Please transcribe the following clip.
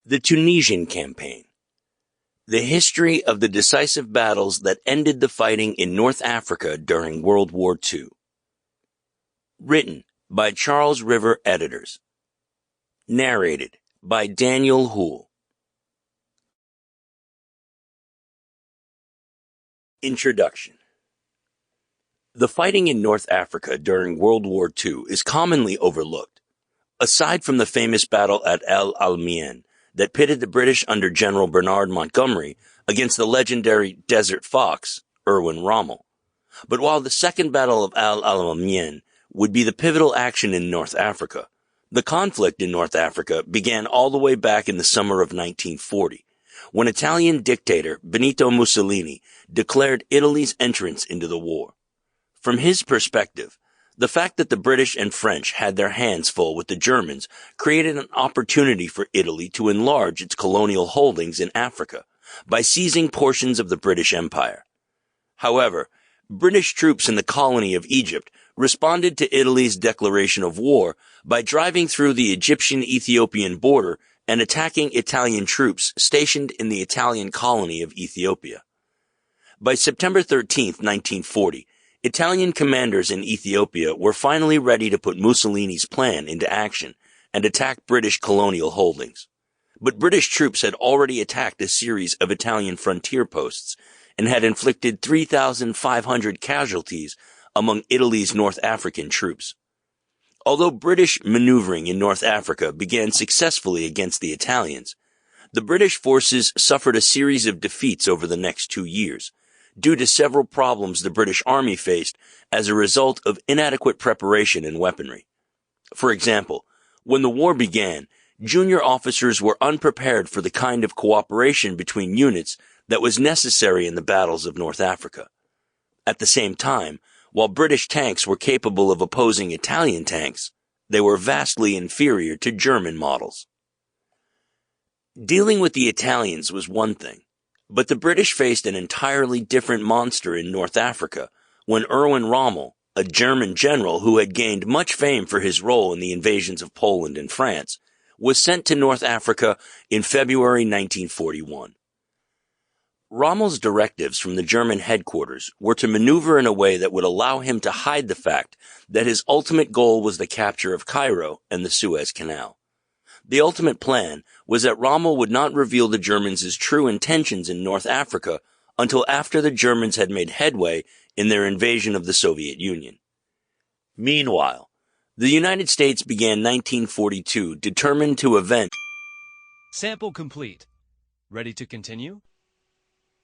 The Tunisian Campaign. The history of the decisive battles that ended the fighting in North Africa during World War II. Written by Charles River editors. Narrated by Daniel Houle. Introduction. The fighting in North Africa during World War II is commonly overlooked. Aside from the famous battle at Alamein that pitted the British under General Bernard Montgomery against the legendary Desert Fox, Erwin Rommel. But while the Second Battle of Alamein would be the pivotal action in North Africa, the conflict in North Africa began all the way back in the summer of 1940, when Italian dictator Benito Mussolini declared Italy's entrance into the war. From his perspective, the fact that the British and French had their hands full with the Germans created an opportunity for Italy to enlarge its colonial holdings in Africa by seizing portions of the British Empire. However, British troops in the colony of Egypt responded to Italy's declaration of war by driving through the Egyptian-Ethiopian border and attacking Italian troops stationed in the Italian colony of Ethiopia. By September 13, 1940, Italian commanders in Ethiopia were finally ready to put Mussolini's plan into action and attack British colonial holdings. But British troops had already attacked a series of Italian frontier posts and had inflicted 3,500 casualties among Italy's North African troops. Although British maneuvering in North Africa began successfully against the Italians, the British forces suffered a series of defeats over the next 2 years, due to several problems the British Army faced as a result of inadequate preparation and weaponry. For example, when the war began, junior officers were unprepared for the kind of cooperation between units that was necessary in the battles of North Africa. At the same time, while British tanks were capable of opposing Italian tanks, they were vastly inferior to German models. Dealing with the Italians was one thing, but the British faced an entirely different monster in North Africa when Erwin Rommel, a German general who had gained much fame for his role in the invasions of Poland and France, was sent to North Africa in February 1941. Rommel's directives from the German headquarters were to maneuver in a way that would allow him to hide the fact that his ultimate goal was the capture of Cairo and the Suez Canal. The ultimate plan was that Rommel would not reveal the Germans' true intentions in North Africa until after the Germans had made headway in their invasion of the Soviet Union. Meanwhile, the United States began 1942 determined to avenge. Sample complete. Ready to continue?